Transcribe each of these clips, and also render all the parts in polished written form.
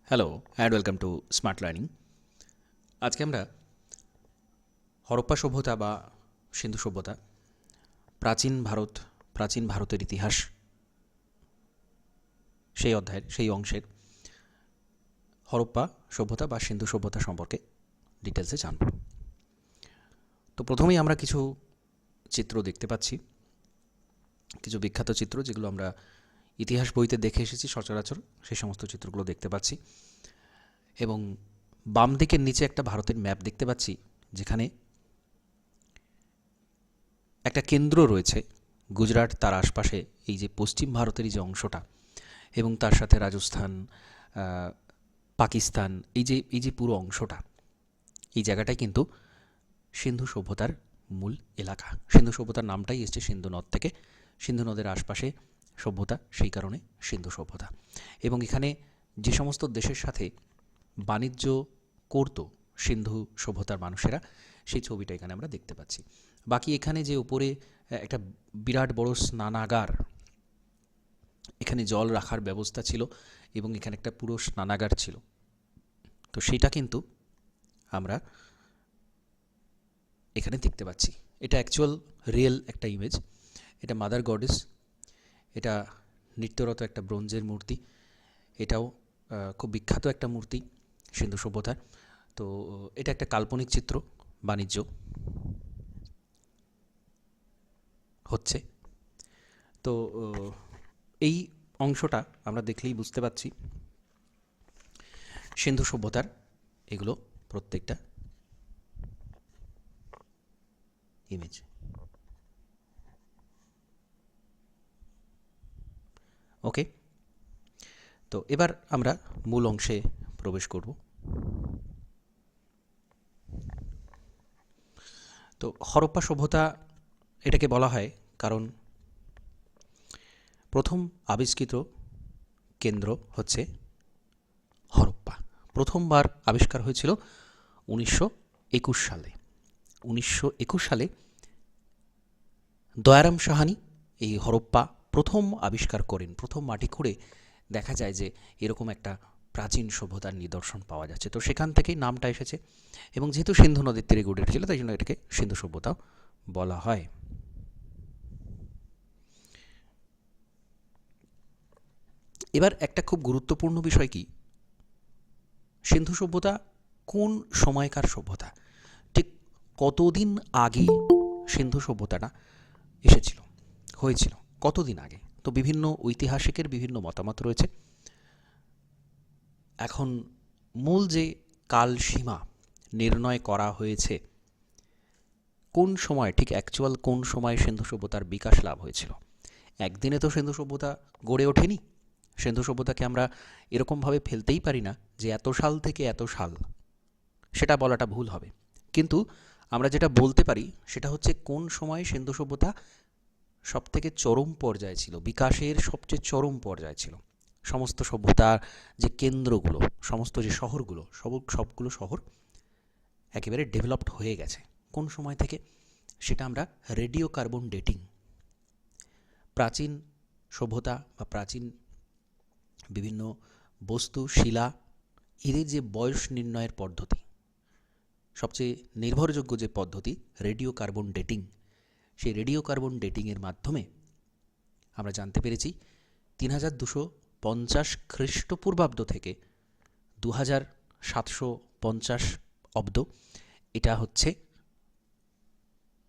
Hello and welcome to smart learning. আজকে আমরা হরপ্পা সভ্যতা বা সিন্ধু সভ্যতা, প্রাচীন ভারতের ইতিহাস, সেই অধ্যায়ের সেই অংশের হরপ্পা সভ্যতা বা সিন্ধু সভ্যতা সম্পর্কে ডিটেলসে জানব। তো প্রথমেই আমরা কিছু চিত্র দেখতে পাচ্ছি, কিছু বিখ্যাত চিত্র যেগুলো আমরা ইতিহাস বইতে দেখে এসেছি সচরাচর, সেই সমস্ত চিত্রগুলো দেখতে পাচ্ছি। এবং বাম দিকের নিচে একটা ভারতের ম্যাপ দেখতে পাচ্ছি, যেখানে একটা কেন্দ্র রয়েছে গুজরাট, তার আশপাশে এই যে পশ্চিম ভারতের যে অংশটা, এবং তার সাথে রাজস্থান, পাকিস্তান, এই যে পুরো অংশটা, এই জায়গাটাই কিন্তু সিন্ধু সভ্যতার মূল এলাকা। সিন্ধু সভ্যতার নামটাই এসছে সিন্ধু নদ থেকে, সিন্ধু নদের আশপাশে সভ্যতা, সেই কারণে সিন্ধু সভ্যতা। এবং এখানে যে সমস্ত দেশের সাথে বাণিজ্য করত সিন্ধু সভ্যতার মানুষেরা, সেই ছবিটা এখানে আমরা দেখতে পাচ্ছি। বাকি এখানে যে উপরে একটা বিরাট বড় স্নানাগার, এখানে জল রাখার ব্যবস্থা ছিল এবং এখানে একটা পুরো স্নানাগার ছিল, তো সেটা কিন্তু আমরা এখানে দেখতে পাচ্ছি। এটা অ্যাকচুয়াল রিয়েল একটা ইমেজ। এটা মাদার গডেস, এটা নৃত্যরত একটা ব্রোঞ্জের মূর্তি। এটাও খুব বিখ্যাত একটা মূর্তি সিন্ধু সভ্যতার। তো এটা একটা কাল্পনিক চিত্র, বাণিজ্য হচ্ছে। তো এই অংশটা আমরা দেখলেই বুঝতে পারছি সিন্ধু সভ্যতার এগুলো প্রত্যেকটা ইমেজ। ওকে, তো এবার আমরা মূল অংশে প্রবেশ করব। তো হরপ্পা সভ্যতা এটাকে বলা হয় কারণ প্রথম আবিষ্কৃত কেন্দ্র হচ্ছে হরপ্পা। প্রথমবার আবিষ্কার হয়েছিল 1921 সালে। 1921 সালে দয়ারাম সাহানি এই হরপ্পা প্রথম আবিষ্কার করেন। প্রথম মাটি খুঁড়ে দেখা যায় যে এরকম একটা প্রাচীন সভ্যতার নিদর্শন পাওয়া যাচ্ছে। তো সেখান থেকেই নামটা এসেছে, এবং যেহেতু সিন্ধু নদীর তীরে গড়ে উঠেছিল, তাই জন্য এটাকে সিন্ধু সভ্যতাও বলা হয়। এবার একটা খুব গুরুত্বপূর্ণ বিষয় কি, সিন্ধু সভ্যতা কোন সময়কার সভ্যতা, ঠিক কতদিন আগে সিন্ধু সভ্যতাটা এসেছিল, হয়েছিল কতদিন আগে। তো বিভিন্ন ঐতিহাসিকের বিভিন্ন মতামত রয়েছে। এখন মূল যে কালসীমা নির্ণয় করা হয়েছে, কোন সময় ঠিক অ্যাকচুয়াল কোন সময় সিন্ধু সভ্যতার বিকাশ লাভ হয়েছিল, একদিনে তো সিন্ধু সভ্যতা গড়ে ওঠেনি। সিন্ধু সভ্যতাকে আমরা এরকমভাবে ফেলতেই পারি না যে এত সাল থেকে এত সাল, সেটা বলাটা ভুল হবে। কিন্তু আমরা যেটা বলতে পারি সেটা হচ্ছে কোন সময় সিন্ধু সভ্যতা সবথেকে চরম পর্যায়ে ছিল, বিকাশের সবচেয়ে চরম পর্যায়ে ছিল। সমস্ত সভ্যতার যে কেন্দ্রগুলো, সমস্ত যে শহরগুলো, সবগুলো শহর একেবারে ডেভেলপড হয়ে গেছে কোন সময় থেকে, সেটা আমরা রেডিও কার্বন ডেটিং, প্রাচীন সভ্যতা বা প্রাচীন বিভিন্ন বস্তু, শিলা, এদের যে বয়স নির্ণয়ের পদ্ধতি, সবচেয়ে নির্ভরযোগ্য যে পদ্ধতি রেডিও কার্বন ডেটিং, সেই রেডিও কার্বন ডেটিংয়ের মাধ্যমে আমরা জানতে পেরেছি 3250 খ্রিস্টপূর্বাব্দ থেকে 2750 অব্দ, এটা হচ্ছে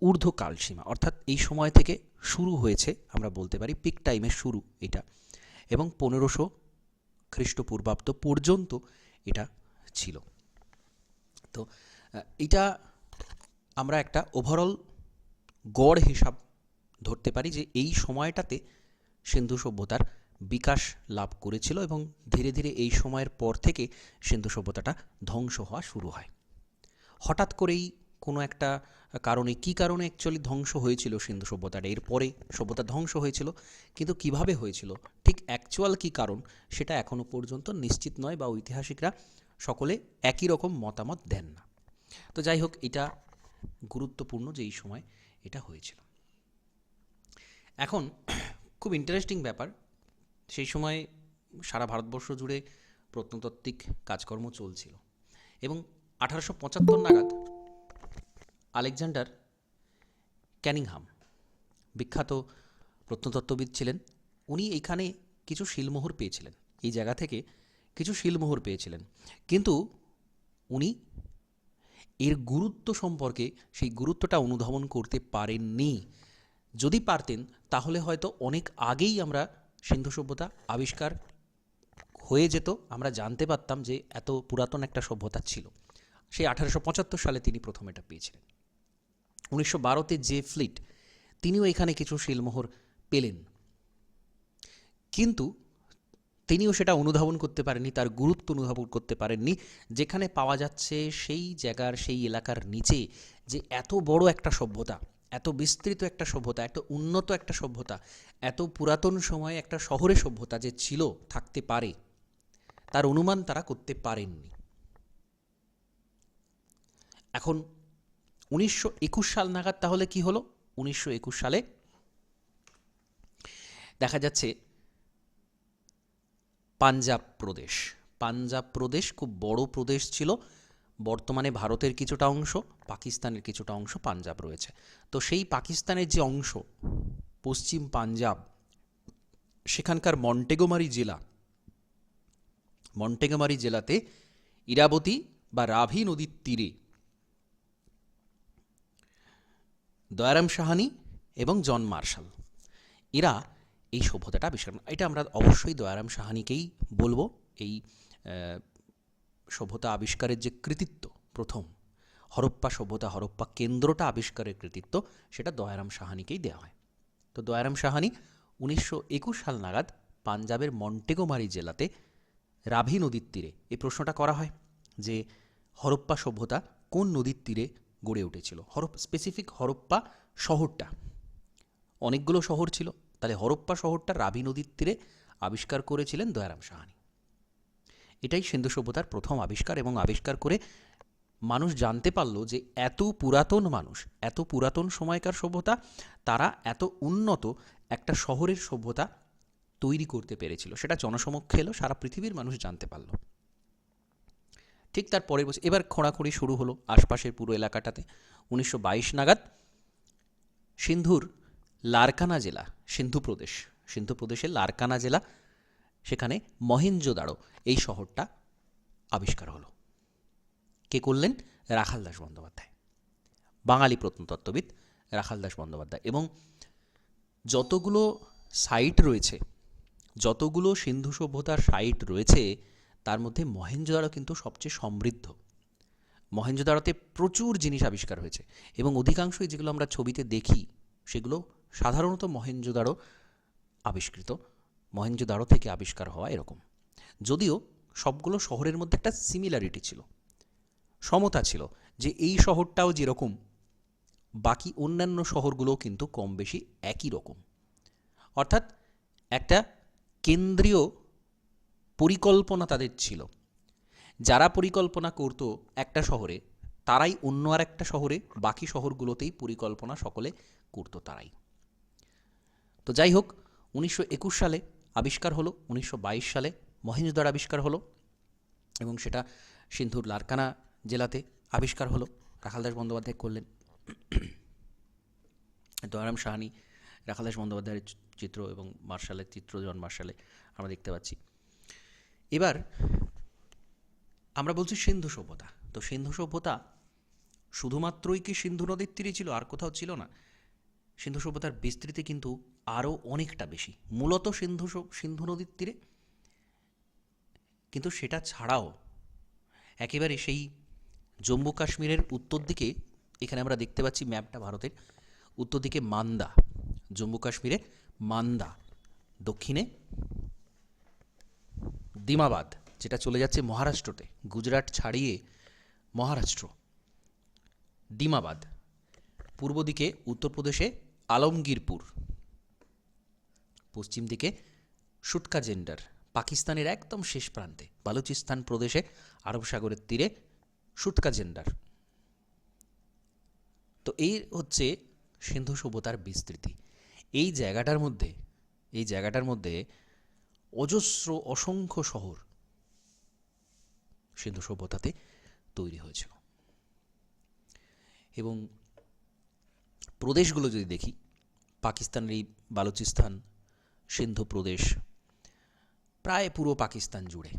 ঊর্ধ্বকালসীমা, অর্থাৎ এই সময় থেকে শুরু হয়েছে, আমরা বলতে পারি পিক টাইমের শুরু এটা, এবং 1500 খ্রিস্টপূর্বাব্দ পর্যন্ত এটা ছিল। তো এটা আমরা একটা ওভারঅল গড় হিসাব ধরতে পারি যে এই সময়টাতে সিন্ধু সভ্যতার বিকাশ লাভ করেছিল, এবং ধীরে ধীরে এই সময়ের পর থেকে সিন্ধু সভ্যতাটা ধ্বংস হওয়া শুরু হয়। হঠাৎ করেই কোনো একটা কারণে, কী কারণে অ্যাকচুয়ালি ধ্বংস হয়েছিল সিন্ধু সভ্যতাটা, এরপরে সভ্যতা ধ্বংস হয়েছিল, কিন্তু কিভাবে হয়েছিল, ঠিক অ্যাকচুয়াল কী কারণ, সেটা এখনও পর্যন্ত নিশ্চিত নয়, বা ঐতিহাসিকরা সকলে একই রকম মতামত দেন না। তো যাই হোক, এটা গুরুত্বপূর্ণ যে এই সময় এটা হয়েছিল। এখন খুব ইন্টারেস্টিং ব্যাপার, সেই সময় সারা ভারতবর্ষ জুড়ে প্রত্নতাত্ত্বিক কাজকর্ম চলছিল এবং 1875 নাগাদ আলেকজান্ডার ক্যানিংহাম, বিখ্যাত প্রত্নতত্ত্ববিদ ছিলেন, উনি এইখানে কিছু শিলমোহর পেয়েছিলেন, এই জায়গা থেকে কিছু শিলমোহর পেয়েছিলেন, কিন্তু উনি এর গুরুত্ব সম্পর্কে সেই গুরুত্বটা অনুধাবন করতে পারেননি। যদি পারতেন তাহলে হয়তো অনেক আগেই আমরা সিন্ধু সভ্যতা আবিষ্কার হয়ে যেত, আমরা জানতে পারতাম যে এত পুরাতন একটা সভ্যতা ছিল। সেই 1875 সালে তিনি প্রথম এটা পেয়েছিলেন। 1912-তে জে ফ্লিট তিনিও এখানে কিছু শিলমোহর পেলেন, কিন্তু তিনিও সেটা অনুধাবন করতে পারেননি, তার গুরুত্ব অনুধাবন করতে পারেননি। যেখানে পাওয়া যাচ্ছে সেই জায়গার, সেই এলাকার নিচে যে এত বড় একটা সভ্যতা, এত বিস্তৃত একটা সভ্যতা, এত উন্নত একটা সভ্যতা, এত পুরাতন সময়ে একটা শহরে সভ্যতা যে ছিল, থাকতে পারে, তার অনুমান তারা করতে পারেননি। এখন 1921 সাল নাগাদ তাহলে কি হলো? 1921 সালে দেখা যাচ্ছে পাঞ্জাব প্রদেশ খুব বড় প্রদেশ ছিল। বর্তমানে ভারতের কিছুটা অংশ, পাকিস্তানের কিছুটা অংশ পাঞ্জাব রয়েছে। তো সেই পাকিস্তানের যে অংশ পশ্চিম পাঞ্জাব, সেখানকার মন্টেগোমারি জেলাতে ইরাবতী বা রাভি নদীর তীরে দয়ারাম সাহানি এবং জন মার্শাল এরা এই সভ্যতাটা আবিষ্কার করেন। এটা আমরা অবশ্যই দয়ারাম সাহানিকেই বলবো। এই সভ্যতা আবিষ্কারের যে কৃতিত্ব, প্রথম হরপ্পা সভ্যতা, হরপ্পা কেন্দ্রটা আবিষ্কারের কৃতিত্ব, সেটা দয়ারাম সাহানিকেই দেওয়া হয়। তো দয়ারাম সাহানি 1921 সাল নাগাদ পাঞ্জাবের মন্টেগোমারি জেলাতে রাভি নদীর তীরে এই প্রশ্নটা করা হয় যে হরপ্পা সভ্যতা কোন নদীর তীরে গড়ে উঠেছিল। স্পেসিফিক হরপ্পা শহরটা, অনেকগুলো শহর ছিল, তাহলে হরপ্পা শহরটা রাভি নদীর তীরে আবিষ্কার করেছিলেন দয়ারাম সাহানি। এটাই সিন্ধু সভ্যতার প্রথম আবিষ্কার, এবং আবিষ্কার করে মানুষ জানতে পারল যে এত পুরাতন সময়কার সভ্যতা, তারা এত উন্নত একটা শহরের সভ্যতা তৈরি করতে পেরেছিল। সেটা জনসমক্ষে এলো, সারা পৃথিবীর মানুষ জানতে পারল। ঠিক তার পরের বছর এবার খোঁড়াখুঁড়ি শুরু হলো আশপাশের পুরো এলাকাটাতে। 1922 নাগাদ সিন্ধুর লারকানা জেলা, সিন্ধু প্রদেশের লারকানা জেলা, সেখানে মহেঞ্জোদাড়ো এই শহরটা আবিষ্কার হলো। কে করলেন? রাখালদাস বন্দ্যোপাধ্যায়, বাঙালি প্রত্নতত্ত্ববিদ রাখালদাস বন্দ্যোপাধ্যায়। এবং যতগুলো সিন্ধু সভ্যতার সাইট রয়েছে, তার মধ্যে মহেঞ্জোদাড়ো কিন্তু সবচেয়ে সমৃদ্ধ। মহেঞ্জোদাড়োতে প্রচুর জিনিস আবিষ্কার হয়েছে, এবং অধিকাংশই যেগুলো আমরা ছবিতে দেখি সেগুলো সাধারণত মহেঞ্জোদাড়ো থেকে আবিষ্কার হওয়া এরকম। যদিও সবগুলো শহরের মধ্যে একটা সিমিলারিটি ছিল, সমতা ছিল, যে এই শহরটাও যেরকম বাকি অন্যান্য শহরগুলোও কিন্তু কম বেশি একই রকম। অর্থাৎ একটা কেন্দ্রীয় পরিকল্পনা তাদের ছিল। যারা পরিকল্পনা করত একটা শহরে, তারাই অন্য আর একটা শহরে, বাকি শহরগুলোতেই পরিকল্পনা সকলে করত তারাই। তো যাই হোক, 1921 সালে আবিষ্কার হলো, 1922 সালে মহেঞ্জোদাড়ো আবিষ্কার হলো, এবং সেটা সিন্ধুর লারকানা জেলাতে আবিষ্কার হলো। রাখালদাস বন্দ্যোপাধ্যায় করলেন। দয়ারাম সাহানি, রাখালদাস বন্দ্যোপাধ্যায়ের চিত্র এবং মার্শালের চিত্র, জন মার্শালে আমরা দেখতে পাচ্ছি। এবার আমরা বলছি সিন্ধু সভ্যতা। তো সিন্ধু সভ্যতা শুধুমাত্রই কি সিন্ধু নদীর তীরে ছিল, আর কোথাও ছিল না? সিন্ধু সভ্যতার বিস্তৃতি কিন্তু আরও অনেকটা বেশি, মূলত সিন্ধু নদীর তীরে। কিন্তু সেটা ছাড়াও একেবারে সেই জম্মু কাশ্মীরের উত্তর দিকে, এখানে আমরা দেখতে পাচ্ছি ম্যাপটা ভারতের, উত্তর দিকে মান্দা, জম্মু কাশ্মীরে মান্দা, দক্ষিণে দিমাবাদ, যেটা চলে যাচ্ছে মহারাষ্ট্রতে, গুজরাট ছাড়িয়ে মহারাষ্ট্র, দিমাবাদ, পূর্ব দিকে উত্তরপ্রদেশে আলমগীরপুর, পশ্চিম দিকে সুটকাজেন্ডার, পাকিস্তানের একদম শেষ প্রান্তে বালুচিস্তান প্রদেশে আরব সাগরের তীরে সুটকাজেন্ডার। তো এই হচ্ছে সিন্ধু সভ্যতার বিস্তৃতি। এই জায়গাটার মধ্যে অজস্র অসংখ্য শহর সিন্ধু সভ্যতাতে তৈরি হয়েছিল। এবং প্রদেশগুলো যদি দেখি, পাকিস্তানের এই বালুচিস্তান, সিন্ধু প্রদেশ প্রায় পুরো পাকিস্তান জুড়ে,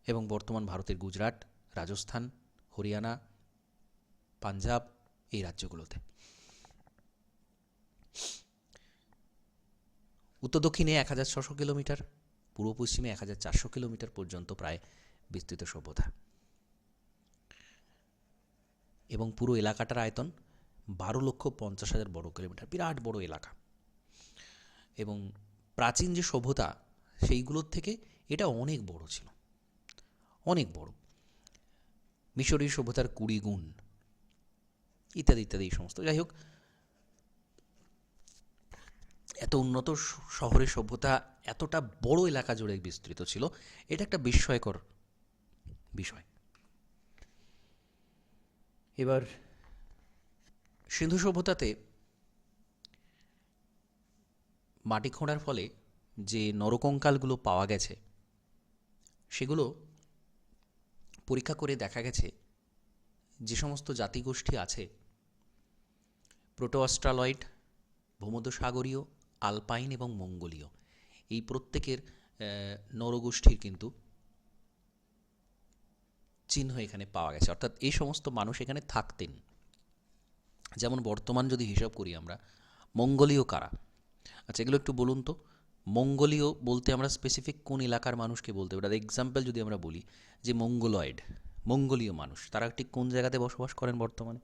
এবং বর্তমান ভারতের গুজরাট, রাজস্থান, হরিয়ানা, পাঞ্জাব, এই রাজ্যগুলোতে। উত্তর দক্ষিণে 1600 কিলোমিটার, পূর্ব পশ্চিমে 1400 কিলোমিটার পর্যন্ত প্রায় বিস্তৃত সভ্যতা, এবং পুরো এলাকাটার আয়তন 12,50,000 বর্গ কিলোমিটার, বিরাট বড় এলাকা। এবং প্রাচীন যে সভ্যতা সেইগুলোর থেকে এটা অনেক বড় ছিল, অনেক বড়। মিশরীয় সভ্যতার 20 গুণ, ইত্যাদি ইত্যাদি এই সমস্ত। যাই হোক, এত উন্নত শহরের সভ্যতা এতটা বড় এলাকা জুড়ে বিস্তৃত ছিল, এটা একটা বিস্ময়কর বিষয়। এবার সিন্ধু সভ্যতাতে মাটি খোঁড়ার ফলে যে নরকঙ্কালগুলো পাওয়া গেছে, সেগুলো পরীক্ষা করে দেখা গেছে যে সমস্ত জাতিগোষ্ঠী আছে, প্রোটো অস্ট্রালয়েড, ভূমধ্যসাগরীয়, আলপাইন এবং মঙ্গোলীয়, এই প্রত্যেকের নরগোষ্ঠীর কিন্তু চিহ্ন এখানে পাওয়া গেছে। অর্থাৎ এই সমস্ত মানুষ এখানে থাকতেন। যেমন বর্তমান যদি হিসাব করি আমরা, মঙ্গোলীয় কারা? আচ্ছা, এগুলো একটু বলুন তো। মঙ্গোলীয় বলতে আমরা স্পেসিফিক কোন এলাকার মানুষকে বলতে পারি? এক্সাম্পল যদি আমরা বলি যে মঙ্গোলয়েড, মঙ্গোলীয় মানুষ, তারা ঠিক কোন জায়গাতে বসবাস করেন বর্তমানে?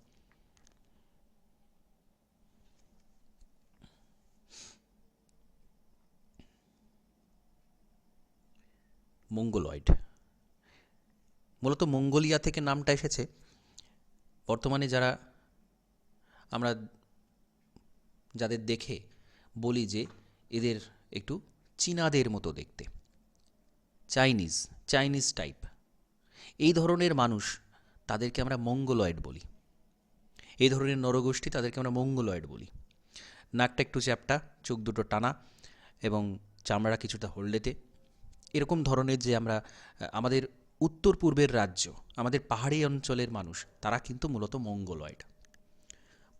মঙ্গোলয়েড, মূলত মঙ্গোলিয়া থেকে নামটা এসেছে। বর্তমানে যারা আমরা যাদের দেখে বলি যে এদের একটু চীনাদের মতো দেখতে, চাইনিজ টাইপ, এই ধরনের মানুষ, তাদেরকে আমরা মঙ্গোলয়েড বলি। এই ধরনের নরগোষ্ঠী, তাদেরকে আমরা মঙ্গোলয়েড বলি। নাকটা একটু চ্যাপ্টা, চোখ দুটো টানা, এবং চামড়া কিছুটা হলদেটে, এরকম ধরনের যে আমরা আমাদের উত্তর পূর্বের রাজ্য, আমাদের পাহাড়ি অঞ্চলের মানুষ, তারা কিন্তু মূলত মঙ্গোলয়েড।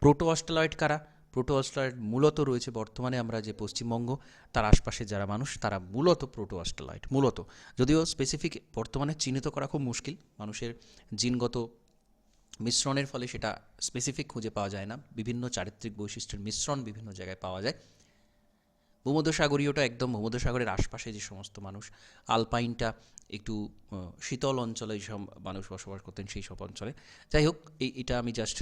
প্রোটো অস্ট্রালয়েড কারা? প্রোটো অস্ট্রালয়েড মূলত রয়েছে বর্তমানে আমরা যে পশ্চিমবঙ্গ, তার আশপাশে যারা মানুষ, তারা মূলত প্রোটো অস্ট্রালয়েড। মূলত, যদিও স্পেসিফিক বর্তমানে চিহ্নিত করা খুব মুশকিল, মানুষের জিনগত মিশ্রণের ফলে সেটা স্পেসিফিক খুঁজে পাওয়া যায় না, বিভিন্ন চারিত্রিক বৈশিষ্ট্যের মিশ্রণ বিভিন্ন জায়গায় পাওয়া যায়। ভূমধ্যসাগরীয়টা একদম ভূমধ্যসাগরের আশপাশে যে সমস্ত মানুষ, আলপাইনটা একটু শীতল অঞ্চলে যেসব মানুষ বসবাস করতেন সেই সব অঞ্চলে। যাই হোক, এটা আমি জাস্ট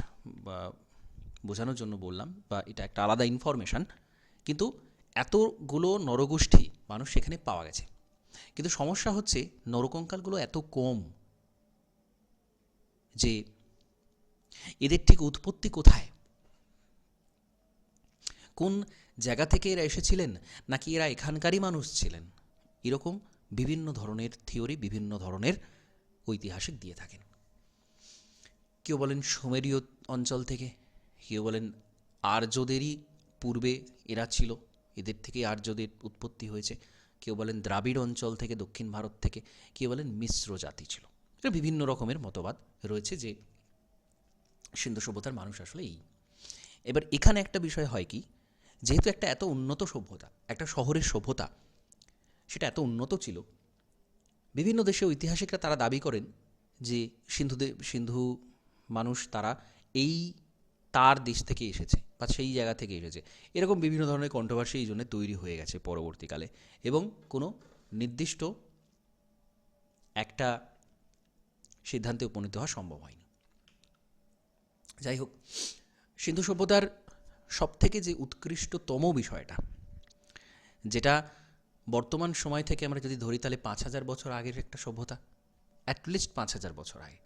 বোঝানোর জন্য বললাম, বা এটা একটা আলাদা ইনফরমেশান। কিন্তু এতগুলো নরগোষ্ঠী মানুষ সেখানে পাওয়া গেছে, কিন্তু সমস্যা হচ্ছে নরকঙ্কালগুলো এত কম যে এদের ঠিক উৎপত্তি কোথায়, কোন জায়গা থেকে এরা এসেছিলেন, নাকি এরা এখানকারই মানুষ ছিলেন, এরকম বিভিন্ন ধরনের থিওরি বিভিন্ন ধরনের ঐতিহাসিক দিয়ে থাকেন। কেউ বলেন সুমেরীয় অঞ্চল থেকে, কেউ বলেন আর্যদেরই পূর্বে এরা ছিল, এদের থেকে আর্যদের উৎপত্তি হয়েছে, কেউ বলেন দ্রাবিড় অঞ্চল থেকে, দক্ষিণ ভারত থেকে, কেউ বলেন মিশ্র জাতি ছিল। এটা বিভিন্ন রকমের মতবাদ রয়েছে যে সিন্ধু সভ্যতার মানুষ আসলে এই। এবার এখানে একটা বিষয় হয় কি, যেহেতু একটা এত উন্নত সভ্যতা, একটা শহরের সভ্যতা, সেটা এত উন্নত ছিল, বিভিন্ন দেশে ঐতিহাসিকরা তারা দাবি করেন যে সিন্ধু মানুষ তারা এই তার দেশ থেকে এসেছে বা সেই জায়গা থেকে এসেছে। এরকম বিভিন্ন ধরনের কন্ট্রোভার্সি এই জন্য তৈরি হয়ে গেছে পরবর্তীকালে, এবং কোনো নির্দিষ্ট একটা সিদ্ধান্তে উপনীত হওয়া সম্ভব হয়নি। যাই হোক, সিন্ধু সভ্যতার সবথেকে যে উৎকৃষ্টতম বিষয়টা, যেটা বর্তমান সময় থেকে আমরা যদি ধরি তাহলে 5,000 বছর আগের একটা সভ্যতা, অ্যাটলিস্ট 5,000 বছর আগে,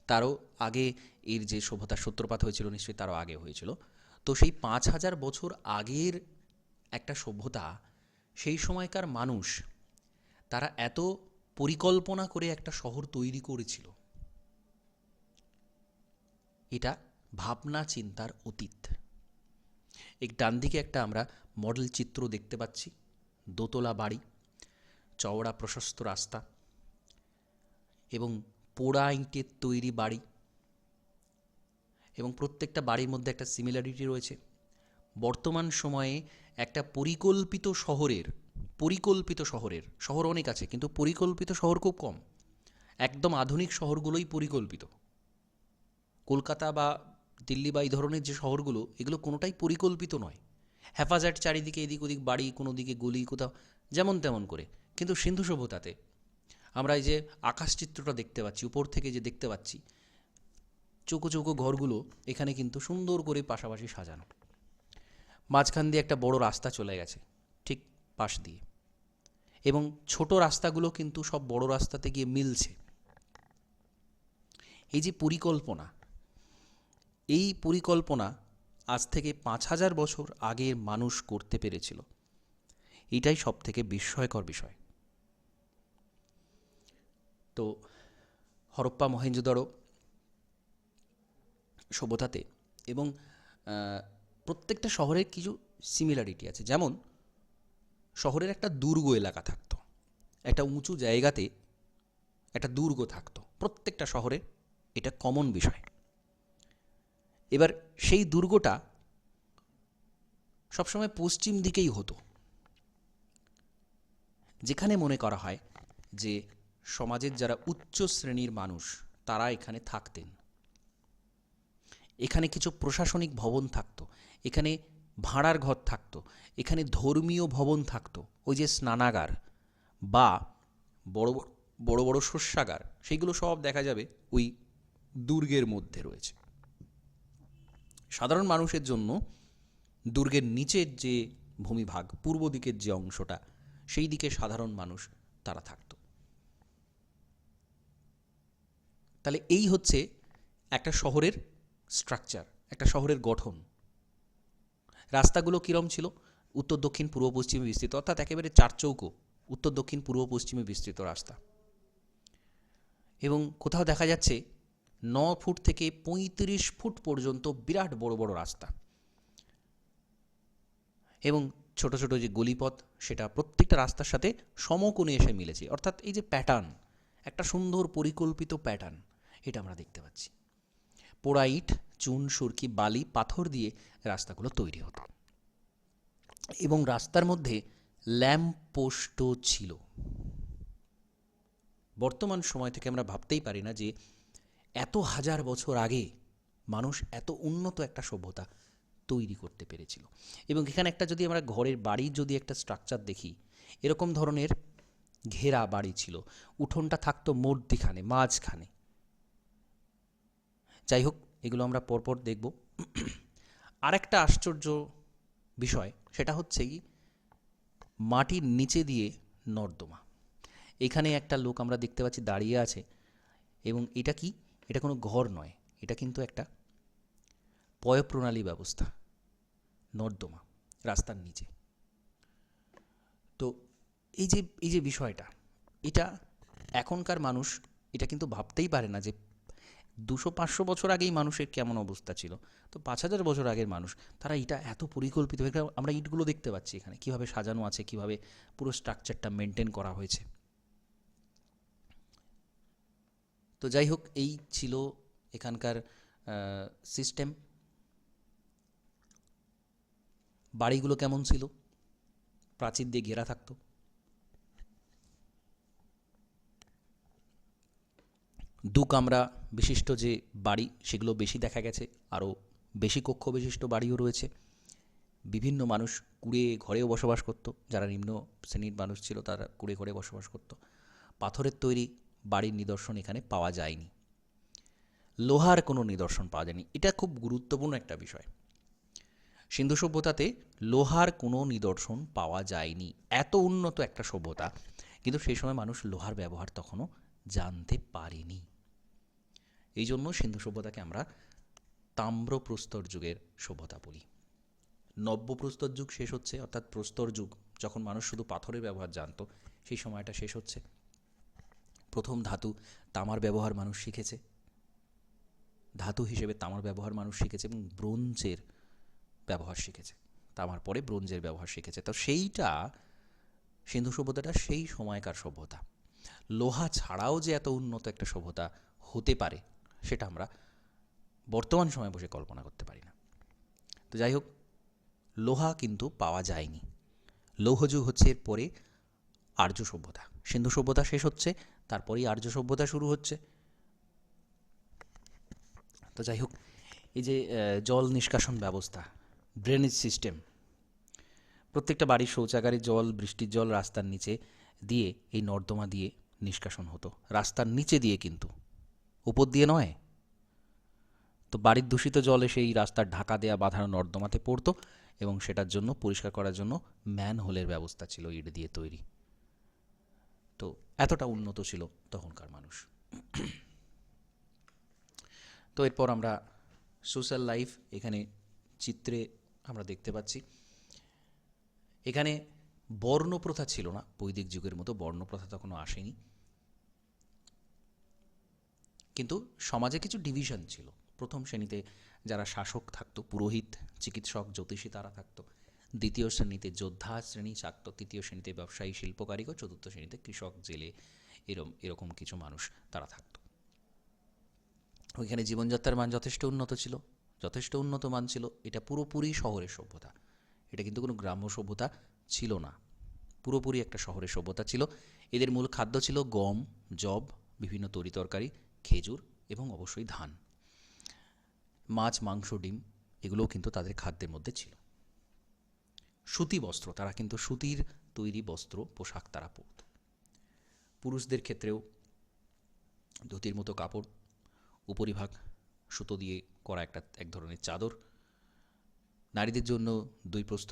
তারও আগে এর যে সভ্যতার সূত্রপাত হয়েছিল নিশ্চয়ই তারও আগে হয়েছিল। তো সেই 5,000 বছর আগের একটা সভ্যতা, সেই সময়কার মানুষ তারা এত পরিকল্পনা করে একটা শহর তৈরি করেছিল, এটা ভাবনা চিন্তার অতীত। এই ডান দিকে একটা আমরা মডেল চিত্র দেখতে পাচ্ছি, দোতলা বাড়ি, চওড়া প্রশস্ত রাস্তা, এবং পোড়া ইটের তৈরি বাড়ি, এবং প্রত্যেকটা বাড়ির মধ্যে একটা সিমিলারিটি রয়েছে। বর্তমান সময়ে একটা পরিকল্পিত শহরের শহর অনেক আছে, কিন্তু পরিকল্পিত শহর খুব কম। একদম আধুনিক শহরগুলোই পরিকল্পিত। কলকাতা বা দিল্লি বা এই ধরনের যে শহরগুলো, এগুলো কোনোটাই পরিকল্পিত নয়। হ্যাফাজার্ড চারিদিকে, এদিক ওদিক বাড়ি, কোনো দিকে গলি, কোথাও যেমন তেমন করে। কিন্তু সিন্ধু সভ্যতাতে আমরা এই যে আকাশ চিত্রটা দেখতে পাচ্ছি, উপর থেকে যে দেখতে পাচ্ছি চৌকো চৌকো ঘরগুলো, এখানে কিন্তু সুন্দর করে পাশাপাশি সাজানো। মাঝখান দিয়ে একটা বড় রাস্তা চলে গেছে ঠিক পাশ দিয়ে, এবং ছোট রাস্তাগুলো কিন্তু সব বড় রাস্তাতে গিয়ে মিলছে। এই যে পরিকল্পনা, এই পরিকল্পনা আজ থেকে 5,000 বছর আগের মানুষ করতে পেরেছিল। এটাই সব থেকে বিস্ময়কর বিষয়। তো হরপ্পা মহেঞ্জোদারো সভ্যতাতে এবং প্রত্যেকটা শহরের কিছু সিমিলারিটি আছে। যেমন শহরের একটা দুর্গ এলাকা থাকতো, একটা উঁচু জায়গাতে একটা দুর্গ থাকতো প্রত্যেকটা শহরে, এটা কমন বিষয়। এবার সেই দুর্গটা সবসময় পশ্চিম দিকেই হতো, যেখানে মনে করা হয় যে সমাজের যারা উচ্চ শ্রেণীর মানুষ তারা এখানে থাকতেন। এখানে কিছু প্রশাসনিক ভবন থাকতো, এখানে ভাড়ার ঘর থাকতো, এখানে ধর্মীয় ভবন থাকতো, ওই যে স্নানাগার বা বড় বড় বড় শস্যাগার, সেইগুলো সব দেখা যাবে ওই দুর্গের মধ্যে রয়েছে। সাধারণ মানুষের জন্য দুর্গের নিচের যে ভূমিভাগ, পূর্ব দিকের যে অংশটা, সেই দিকে সাধারণ মানুষ তারা থাকত। তাহলে এই হচ্ছে একটা শহরের স্ট্রাকচার, একটা শহরের গঠন। রাস্তাগুলো কীরম ছিল? উত্তর দক্ষিণ পূর্ব পশ্চিমে বিস্তৃত, অর্থাৎ একেবারে চারচৌকো উত্তর দক্ষিণ পূর্ব পশ্চিমে বিস্তৃত রাস্তা। এবং কোথাও দেখা যাচ্ছে 9 ফুট থেকে 35 ফুট পর্যন্ত বিরাট বড় বড় রাস্তা, এবং ছোট ছোট যে গলিপথ, সেটা প্রত্যেকটা রাস্তার সাথে সমকোণে এসে মিলেছে। অর্থাৎ এই যে প্যাটার্ন, একটা সুন্দর পরিকল্পিত প্যাটার্ন, এটা আমরা দেখতে পাচ্ছি। পোড়া ইট, চুন, সুরকি, বালি, পাথর দিয়ে রাস্তাগুলো তৈরি হতো, এবং রাস্তার মধ্যে ল্যাম্প পোস্টও ছিল। বর্তমান সময় থেকে আমরা ভাবতেই পারি না যে এত হাজার বছর আগে মানুষ এত উন্নত একটা সভ্যতা তৈরি করতে পেরেছিল। এবং এখানে একটা যদি আমরা ঘরের বাড়ির যদি একটা স্ট্রাকচার দেখি, এরকম ধরনের ঘেরা বাড়ি ছিল, উঠোনটা থাকতো মধ্যিখানে, মাঝখানে। যাই হোক, এগুলো আমরা পরপর দেখব। আরেকটা আশ্চর্য বিষয়, সেটা হচ্ছে কি মাটির নিচে দিয়ে নর্দমা। এখানে একটা লোক আমরা দেখতে পাচ্ছি দাঁড়িয়ে আছে, এবং এটা কি? এটা কোনো ঘর নয়, এটা কিন্তু একটা পয়ঃপ্রণালী ব্যবস্থা, নর্দমা রাস্তার নিচে। তো এই যে বিষয়টা, এটা এখনকার মানুষ এটা কিন্তু ভাবতেই পারে না যে 200-500 বছর আগেই মানুষের কেমন অবস্থা ছিল। তো 5,000 বছর আগের মানুষ, তারা এটা এত পরিকল্পিত, আমরা ইটগুলো দেখতে পাচ্ছি এখানে কীভাবে সাজানো আছে, কীভাবে পুরো স্ট্রাকচারটা মেনটেন করা হয়েছে। তো যাই হোক, এই ছিল এখানকার সিস্টেম। বাড়িগুলো কেমন ছিল? প্রাচীর দিয়ে ঘেরা থাকতো। দু কামরা বিশিষ্ট যে বাড়ি, সেগুলো বেশি দেখা গেছে, আরও বেশি কক্ষ বিশিষ্ট বাড়িও রয়েছে। বিভিন্ন মানুষ কুঁড়ে ঘরেও বসবাস করত, যারা নিম্ন শ্রেণীর মানুষ ছিল তারা কুঁড়ে ঘরে বসবাস করত। পাথরের তৈরি বাড়ির নিদর্শন এখানে পাওয়া যায়নি, লোহার কোনো নিদর্শন পাওয়া যায়নি। এটা খুব গুরুত্বপূর্ণ একটা বিষয়। সিন্ধু সভ্যতাতে লোহার কোনো নিদর্শন পাওয়া যায়নি। এত উন্নত একটা সভ্যতা, কিন্তু সেই সময় মানুষ লোহার ব্যবহার তখনও জানতে পারেনি। এই জন্য সিন্ধু সভ্যতাকে আমরা তাম্রপ্রস্তর যুগের সভ্যতা বলি। নব্যপ্রস্তর যুগ শেষ হচ্ছে, অর্থাৎ প্রস্তর যুগ, যখন মানুষ শুধু পাথরের ব্যবহার জানতো, সেই সময়টা শেষ হচ্ছে। প্রথম ধাতু তামার ব্যবহার মানুষ শিখেছে, ধাতু হিসেবে তামার ব্যবহার মানুষ শিখেছে, এবং ব্রোঞ্জের ব্যবহার শিখেছে। তামার পরে ব্রোঞ্জের ব্যবহার শিখেছে। তো সেইটা সিন্ধু সভ্যতাটা সেই সময়কার সভ্যতা। লোহা ছাড়াও যে এত উন্নত একটা সভ্যতা হতে পারে সেটা আমরা বর্তমান সময়ে বসে কল্পনা করতে পারি না। তো যাই হোক, লোহা কিন্তু পাওয়া যায়নি। লৌহযুগ হচ্ছে এর পরে আর্য সভ্যতা। সিন্ধু সভ্যতা শেষ হচ্ছে, তারপরেই আর্য সভ্যতা শুরু হচ্ছে। তো যাই হোক, এই যে জল নিষ্কাশন ব্যবস্থা, ড্রেনেজ সিস্টেম, প্রত্যেকটা বাড়ির শৌচাগারে জল, বৃষ্টির জল রাস্তার নিচে দিয়ে, এই নর্দমা দিয়ে নিষ্কাশন হতো, রাস্তার নিচে দিয়ে, কিন্তু উপর দিয়ে নয়। তো বাড়ির দূষিত জল এসে এই রাস্তার ঢাকা দেয়া বাঁধানো নর্দমাতে পড়তো এবং সেটার জন্য, পরিষ্কার করার জন্য ম্যান হোলের ব্যবস্থা ছিল ইট দিয়ে তৈরি। তো এতটা উন্নত ছিল তখনকার মানুষ। তো এরপর আমরা সোশ্যাল লাইফ, এখানে চিত্রে আমরা দেখতে পাচ্ছি এখানে বর্ণপ্রথা ছিল না, বৈদিক যুগের মতো বর্ণপ্রথা তখনও আসেনি, কিন্তু সমাজে কিছু ডিভিশন ছিল। প্রথম শ্রেণীতে যারা শাসক থাকতো, পুরোহিত, চিকিৎসক, জ্যোতিষী, তারা থাকতো। দ্বিতীয় শ্রেণীতে যোদ্ধা শ্রেণী থাকতো। তৃতীয় শ্রেণীতে ব্যবসায়ী, শিল্প কারিগর। চতুর্থ শ্রেণীতে কৃষক, জেলে, এরকম কিছু মানুষ তারা থাকতো। ওইখানে জীবনযাত্রার মান যথেষ্ট উন্নত ছিল, যথেষ্ট উন্নত মান ছিল। এটা পুরোপুরি শহরের সভ্যতা, এটা কিন্তু কোনো গ্রাম্য সভ্যতা ছিল না, পুরোপুরি একটা শহরের সভ্যতা ছিল। এদের মূল খাদ্য ছিল গম, যব, বিভিন্ন তরিতরকারি, খেজুর এবং অবশ্যই ধান। মাছ, মাংস, ডিম এগুলোও কিন্তু তাদের খাদ্যের মধ্যে ছিল। সুতি বস্ত্র, তারা কিন্তু সুতির তৈরি বস্ত্র, পোশাক তারা পরত। পুরুষদের ক্ষেত্রেও ধুতির মতো কাপড়, উপরিভাগ সুতো দিয়ে করা এক ধরনের চাদর। নারীদের জন্য দুই প্রস্থ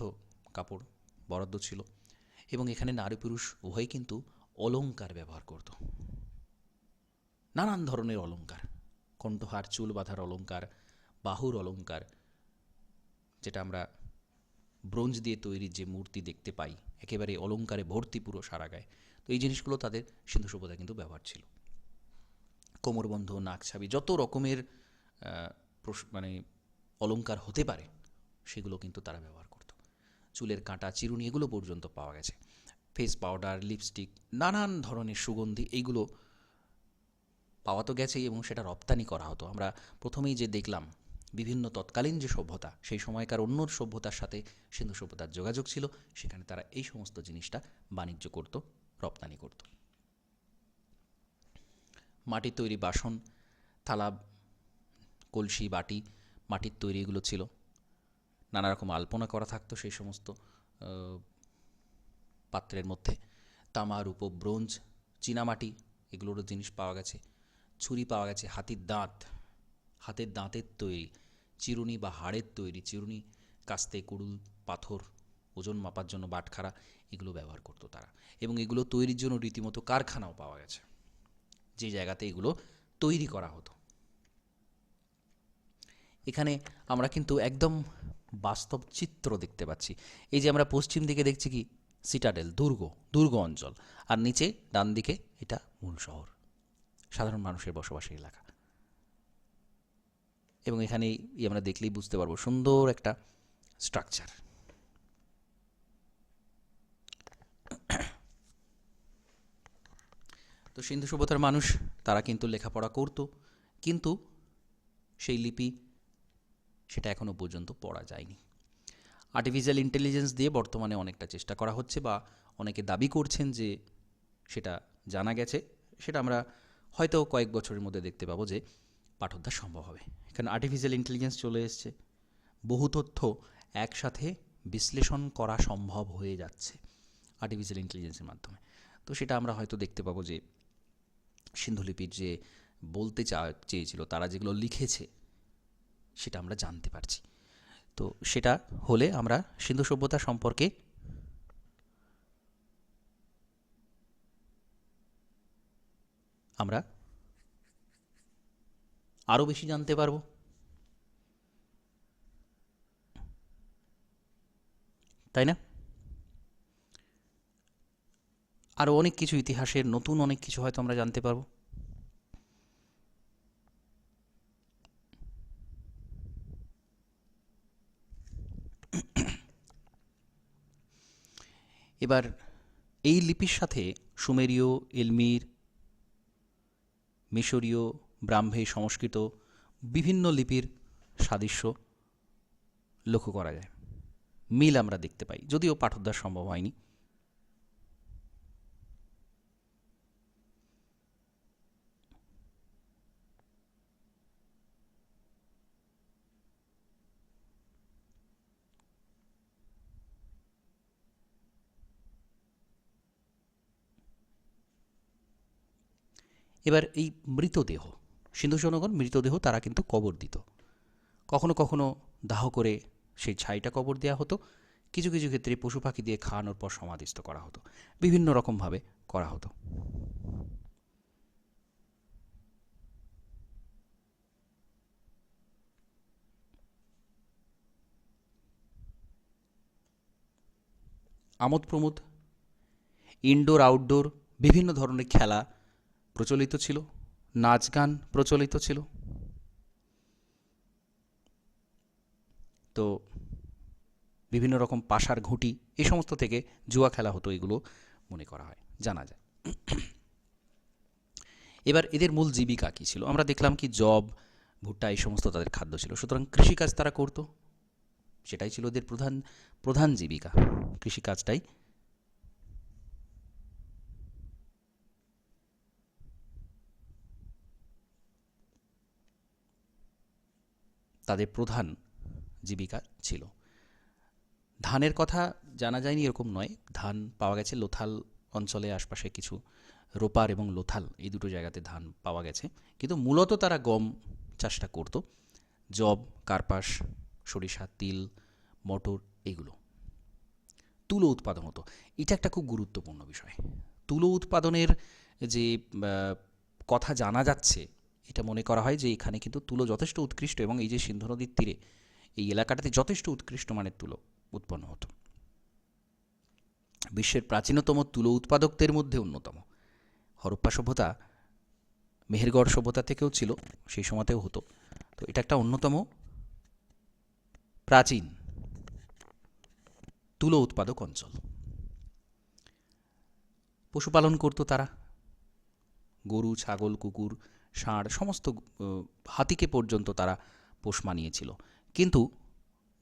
কাপড় বরাদ্দ ছিল এবং এখানে নারী পুরুষ উভয়ই কিন্তু অলংকার ব্যবহার করত, নানান ধরনের অলংকার, কণ্ঠহার, চুল বাঁধার অলংকার, বাহুর অলংকার, যেটা আমরা ব্রোঞ্জ দিয়ে তৈরি যে মূর্তি দেখতে পাই, একেবারে অলংকারে ভর্তি পুরো সারা গায়ে। তো এই জিনিসগুলো তাদের সিন্ধু সভ্যতায় কিন্তু ব্যবহার ছিল। কোমরবন্ধ, নাকছাবি, যত রকমের মানে অলংকার হতে পারে সেগুলো কিন্তু তারা ব্যবহার করত। চুলের কাঁটা, চিরুনি এগুলো পর্যন্ত পাওয়া গেছে। ফেস পাউডার, লিপস্টিক, নানান ধরনের সুগন্ধি, এইগুলো পাওয়া তো গেছেই এবং সেটা রপ্তানি করা হতো। আমরা প্রথমেই যে দেখলাম বিভিন্ন তৎকালীন যে সভ্যতা, সেই সময়কার অন্য সভ্যতার সাথে সিন্ধু সভ্যতার যোগাযোগ ছিল, সেখানে তারা এই সমস্ত জিনিসটা বাণিজ্য করত, রপ্তানি করত। মাটির তৈরি বাসন, থালা, কলসি, বাটি, মাটির তৈরি এগুলো ছিল। নানা রকম আলপনা করা থাকতো সেই সমস্ত পাত্রের মধ্যে। তামা, রূপ, ব্রোঞ্জ, চীনামাটি এগুলোরও জিনিস পাওয়া গেছে। ছুরি পাওয়া গেছে, হাতির দাঁত, হাতের দাঁতের তৈরি, চিরুনি বা হাড়ের তৈরি চিরুনি, কাস্তে, কুড়ুল, পাথর, ওজন মাপার জন্য বাটখারা, এগুলো ব্যবহার করতো তারা। এবং এগুলো তৈরির জন্য রীতিমতো কারখানাও পাওয়া গেছে, যে জায়গাতে এগুলো তৈরি করা হতো। এখানে আমরা কিন্তু একদম বাস্তব চিত্র দেখতে পাচ্ছি। এই যে আমরা পশ্চিম দিকে দেখছি কি সিটাডেল, দুর্গ অঞ্চল, আর নিচে ডান দিকে এটা মূল শহর, সাধারণ মানুষের বসবাসের এলাকা। এবং এখানে আমরা দেখলেই বুঝতে পারবো সুন্দর একটা স্ট্রাকচার। তো সিন্ধু সভ্যতার মানুষ তারা কিন্তু লেখাপড়া করত, কিন্তু সেই লিপি সেটা এখনও পর্যন্ত পড়া যায়নি। আর্টিফিশিয়াল ইন্টেলিজেন্স দিয়ে বর্তমানে অনেকটা চেষ্টা করা হচ্ছে, বা অনেকে দাবি করছেন যে সেটা জানা গেছে। সেটা আমরা হয়তো কয়েক বছরের মধ্যে দেখতে পাবো যে পাঠোদ্ধার সম্ভব হবে। কারণ আর্টিফিশিয়াল ইন্টেলিজেন্স চলে এসছে, বহু তথ্য একসাথে বিশ্লেষণ করা সম্ভব হয়ে যাচ্ছে আর্টিফিশিয়াল ইন্টেলিজেন্সের মাধ্যমে। তো সেটা আমরা হয়তো দেখতে পাবো যে সিন্ধুলিপির যে বলতে চেয়েছিল, তারা যেগুলো লিখেছে সেটা আমরা জানতে পারছি। তো সেটা হলে আমরা সিন্ধু সভ্যতা সম্পর্কে আমরা আরও বেশি জানতে পারবো, তাই না? আরও অনেক কিছু, ইতিহাসের নতুন অনেক কিছু হয়তো আমরা জানতে পারবো। এবার এই লিপির সাথে সুমেরীয়, এলমির, মিশরীয়, ব্রাহ্মী, সংস্কৃত বিভিন্ন লিপির সাদৃশ্য লক্ষ্য করা যায়, মিল আমরা দেখতে পাই, যদিও পাঠোদ্ধার সম্ভব হয়নি। এবার এই মৃতদেহ, সিন্ধু জনগণ মৃতদেহ তারা কিন্তু কবর দিত, কখনো কখনো দাহ করে সেই ছাইটা কবর দেওয়া হতো, কিছু কিছু ক্ষেত্রে পশু পাখি দিয়ে খাওয়ানোর পর সমাধিস্থ করা হতো, বিভিন্ন রকমভাবে করা হতো। আমোদ প্রমোদ, ইনডোর আউটডোর বিভিন্ন ধরনের খেলা প্রচলিত ছিল, নাচ গান প্রচলিত ছিল। তো বিভিন্ন রকম পাশার ঘুঁটি এই সমস্ত থেকে জুয়া খেলা হতো, এগুলো মনে করা হয়, জানা যায়। এবার এদের মূল জীবিকা কী ছিল? আমরা দেখলাম কি জব, ভুট্টা এই সমস্ত তাদের খাদ্য ছিল, সুতরাং কৃষিকাজ তারা করতো, সেটাই ছিল এদের প্রধান প্রধান জীবিকা, কৃষিকাজটাই। তাদের প্রধান জীবিকা ছিল। ধানের কথা জানা যায়নি এরকম নয়, ধান পাওয়া গেছে লোথাল অঞ্চলে, আশপাশে কিছু রোপার এবং লোথাল এই দুটো জায়গাতে ধান পাওয়া গেছে, কিন্তু মূলত তারা গম চাষটা করত, জব, কার্পাস, সরিষা, তিল, মটর এগুলো। তুলো উৎপাদন হতো, এটা একটা খুব গুরুত্বপূর্ণ বিষয়। তুলো উৎপাদনের যে কথা জানা যাচ্ছে, এটা মনে করা হয় যে এখানে কিন্তু তুলো যথেষ্ট উৎকৃষ্ট, এবং এই যে সিন্ধু নদীর তীরে এই এলাকাটাতে যথেষ্ট উৎকৃষ্ট মানের তুলো উৎপন্ন হতো। বিশ্বের প্রাচীনতম তুলো উৎপাদকদের মধ্যে অন্যতম। হরপ্পা সভ্যতা মেহেরগড় সভ্যতা থেকেও ছিল, সেই সময়তেও হতো। তো এটা একটা অন্যতম প্রাচীন তুলো উৎপাদক অঞ্চল। পশুপালন করতো তারা, গরু, ছাগল, কুকুর, ষাঁড়, সমস্ত হাতিকে পর্যন্ত তারা পোষ মানিয়েছিল, কিন্তু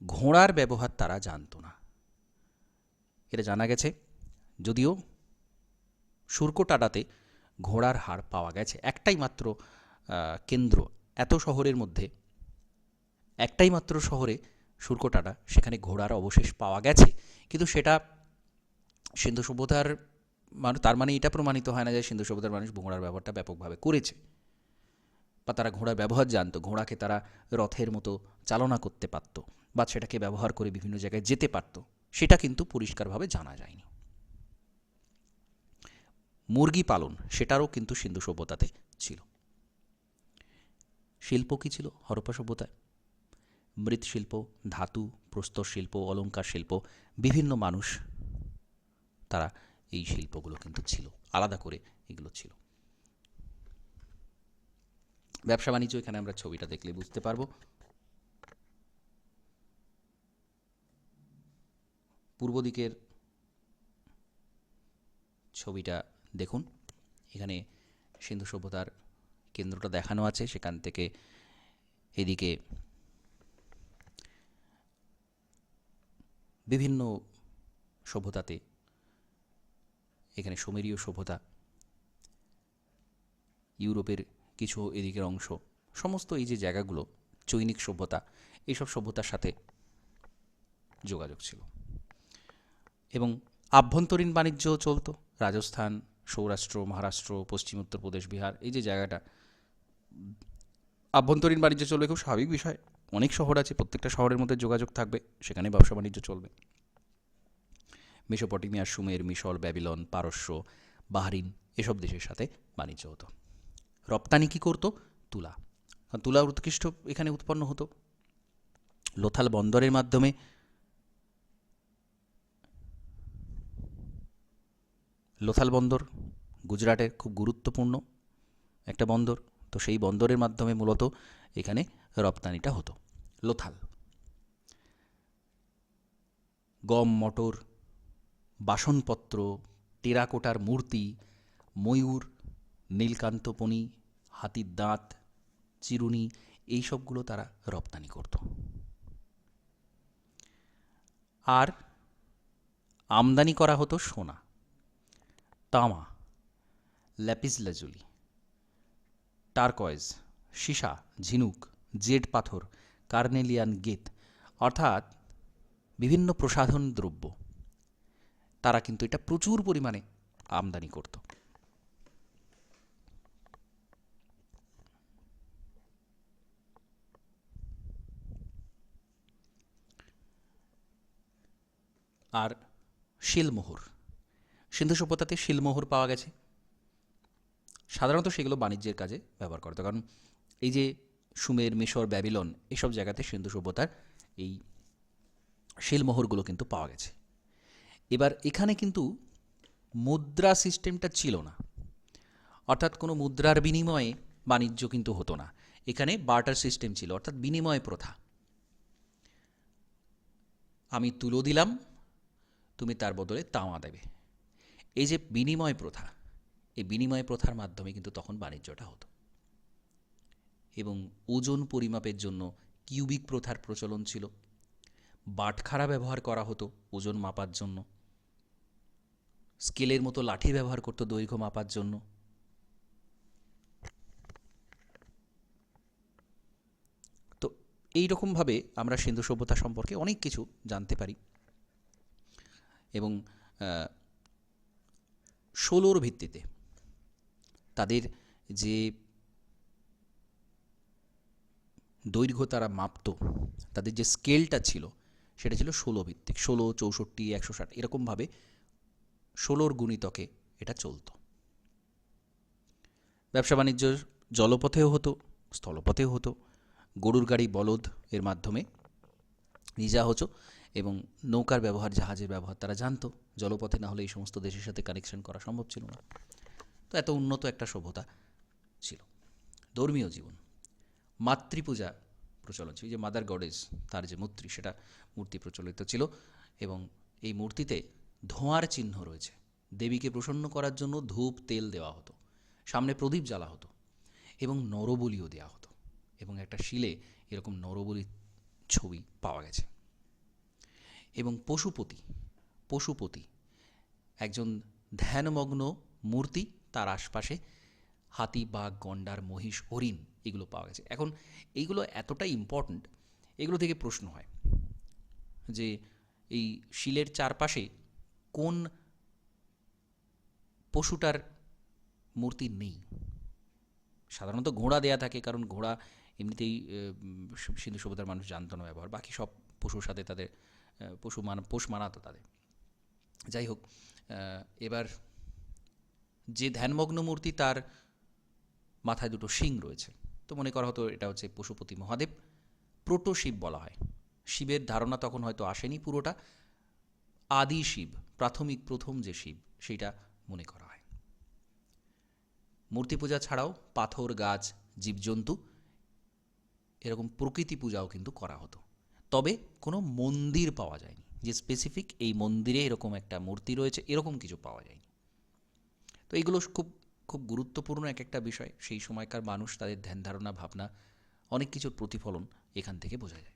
ঘোড়ার ব্যবহার তারা জানতো না। এটা জানা গেছে, যদিও সুরকোটাটাতে ঘোড়ার হাড় পাওয়া গেছে, একটাই মাত্র কেন্দ্র, এত শহরের মধ্যে একটাই মাত্র শহরে সুরকোটাটা, সেখানে ঘোড়ার অবশেষ পাওয়া গেছে, কিন্তু সেটা সিন্ধু সভ্যতার তার মানে এটা প্রমাণিত হয় না যে সিন্ধু সভ্যতার মানুষ ঘোড়ার ব্যবহারটা ব্যাপকভাবে করেছে, বা তারা ঘোড়ার ব্যবহার জানতো, ঘোড়াকে তারা রথের মতো চালনা করতে পারত, বা সেটাকে ব্যবহার করে বিভিন্ন জায়গায় যেতে পারত, সেটা কিন্তু পরিষ্কারভাবে জানা যায়নি। মুরগি পালন সেটারও কিন্তু সিন্ধু সভ্যতাতে ছিল। শিল্প কী ছিল হরপ্পা সভ্যতায়? মৃৎশিল্প, ধাতু, প্রস্তর শিল্প, অলঙ্কার শিল্প, বিভিন্ন মানুষ তারা এই শিল্পগুলো কিন্তু ছিল, আলাদা করে এগুলো ছিল। ব্যবসা বাণিজ্য এখানে আমরা ছবিটা দেখলে বুঝতে পারবো। পূর্ব দিকের ছবিটা দেখুন, এখানে সিন্ধু সভ্যতার কেন্দ্রটা দেখানো আছে, সেখান থেকে এদিকে বিভিন্ন সভ্যতাতে, এখানে সুমেরীয় সভ্যতা, ইউরোপের কিছু এদিকের অংশ, সমস্ত এই যে জায়গাগুলো, চৈনিক সভ্যতা, এইসব সভ্যতার সাথে যোগাযোগ ছিল, এবং আভ্যন্তরীণ বাণিজ্য চলত। রাজস্থান, সৌরাষ্ট্র, মহারাষ্ট্র, পশ্চিম উত্তরপ্রদেশ, বিহার, এই যে জায়গাটা, আভ্যন্তরীণ বাণিজ্য চলবে, খুব স্বাভাবিক বিষয়। অনেক শহর আছে, প্রত্যেকটা শহরের মধ্যে যোগাযোগ থাকবে, সেখানে ব্যবসা বাণিজ্য চলবে। মেসোপটেমিয়া, সুমের, মিশর, ব্যাবিলন, পারস্য, বাহরিন এসব দেশের সাথে বাণিজ্য হতো। রপ্তানি কী করতো? তুলা, তুলা উৎকৃষ্ট এখানে উৎপন্ন হতো। লোথাল বন্দরের মাধ্যমে লোথাল বন্দর গুজরাটের খুব গুরুত্বপূর্ণ একটা বন্দর, তো সেই বন্দরের মাধ্যমে মূলত এখানে রপ্তানিটা হতো। লোথাল, গম, মটর, বাসনপত্র, টেরাকোটার মূর্তি, ময়ূর, নীলকান্তপণি, হাতির দাঁত, চিরুনি, এই সবগুলো তারা রপ্তানি করত। আর আমদানি করা হতো সোনা, তামা, ল্যাপিস লাজুলি, টারকয়েজ, সীসা, ঝিনুক, জেড পাথর, কার্নেলিয়ান গেত, অর্থাৎ বিভিন্ন প্রসাধন দ্রব্য। তারা কিন্তু এটা প্রচুর পরিমাণে আমদানি করত। আর শিলমোহর, সিন্ধু সভ্যতাতে শিলমোহর পাওয়া গেছে। সাধারণত সেগুলো বাণিজ্যের কাজে ব্যবহার করতো, কারণ এই যে সুমের, মিশর, ব্যাবিলন, এইসব জায়গাতে সিন্ধু সভ্যতার এই শিলমোহরগুলো কিন্তু পাওয়া গেছে। এবার এখানে কিন্তু মুদ্রা সিস্টেমটা ছিল না, অর্থাৎ কোনো মুদ্রার বিনিময়ে বাণিজ্য কিন্তু হতো না। এখানে বার্টার সিস্টেম ছিল, অর্থাৎ বিনিময় প্রথা। আমি তুলো দিলাম, তুমি তার বদলে তামা দেবে। এই যে বিনিময় প্রথা, এই বিনিময় প্রথার মাধ্যমে কিন্তু তখন বাণিজ্যটা হতো। এবং ওজন পরিমাপের জন্য কিউবিক প্রথার প্রচলন ছিল। বাটখারা ব্যবহার করা হতো ওজন মাপার জন্য। স্কেলের মতো লাঠি ব্যবহার করতো দৈর্ঘ্য মাপার জন্য। তো এই রকমভাবে আমরা সিন্ধু সভ্যতা সম্পর্কে অনেক কিছু জানতে পারি। এবং 16র ভিত্তিতে তাদের যে দৈর্ঘ্য তারা মাপত, তাদের যে স্কেলটা ছিল সেটা ছিল 16 ভিত্তিক। 16, 64, 160 এরকমভাবে 16র গুণিতকে এটা চলত। ব্যবসা বাণিজ্য জলপথেও হতো, স্থলপথেও হতো। গরুর গাড়ি, বলদ এর মাধ্যমে নিজা হতো, এবং নৌকার ব্যবহার, জাহাজের ব্যবহার তারা জানতো। জলপথে না হলে এই সমস্ত দেশের সাথে কানেকশন করা সম্ভব ছিল না। তো এত উন্নত একটা সভ্যতা ছিল। ধর্মীয় জীবন, মাতৃপূজা প্রচলন ছিল। যে মাদার গডেস, তার যে মূর্তি, সেটা মূর্তি প্রচলিত ছিল। এবং এই মূর্তিতে ধোঁয়ার চিহ্ন রয়েছে। দেবীকে প্রসন্ন করার জন্য ধূপ, তেল দেওয়া হতো, সামনে প্রদীপ জ্বালা হতো, এবং নরবলিও দেওয়া হতো। এবং একটা শিলে এরকম নরবলির ছবি পাওয়া গেছে। এবং পশুপতি একজন ধ্যানমগ্ন মূর্তি, তার আশপাশে হাতি, বাঘ, গন্ডার, মহিষ, হরিণ এগুলো পাওয়া গেছে। এখন এইগুলো এতটাই ইম্পর্ট্যান্ট, এগুলো থেকে প্রশ্ন হয় যে এই শিলের চারপাশে কোন পশুটার মূর্তি নেই। সাধারণত ঘোড়া দেয়া থাকে, কারণ ঘোড়া এমনিতেই সিন্ধু সভ্যতার মানুষ জানতো না ব্যবহার। বাকি সব পশুর সাথে তাদের পোষ মানাতো তাদের। যাই হোক, এবার যে ধ্যানমগ্ন মূর্তি, তার মাথায় দুটো শিং রয়েছে, তো মনে করা হতো এটা হচ্ছে পশুপতি মহাদেব। প্রোটো শিব বলা হয়। শিবের ধারণা তখন হয়তো আসেনি পুরোটা। আদি শিব, প্রথম যে শিব, সেইটা মনে করা হয়। মূর্তি পূজা ছাড়াও পাথর, গাছ, জীবজন্তু এরকম প্রকৃতি পূজাও কিন্তু করা হতো। তবে কোনো মন্দির পাওয়া যায়নি যে স্পেসিফিক এই মন্দিরে এরকম একটা মূর্তি রয়েছে, এরকম কিছু পাওয়া যায়নি। তো এইগুলো খুব খুব গুরুত্বপূর্ণ এক একটা বিষয়। সেই সময়কার মানুষ, তাদের ধ্যান ধারণা, ভাবনা, অনেক কিছুর প্রতিফলন এখান থেকে বোঝা যায়।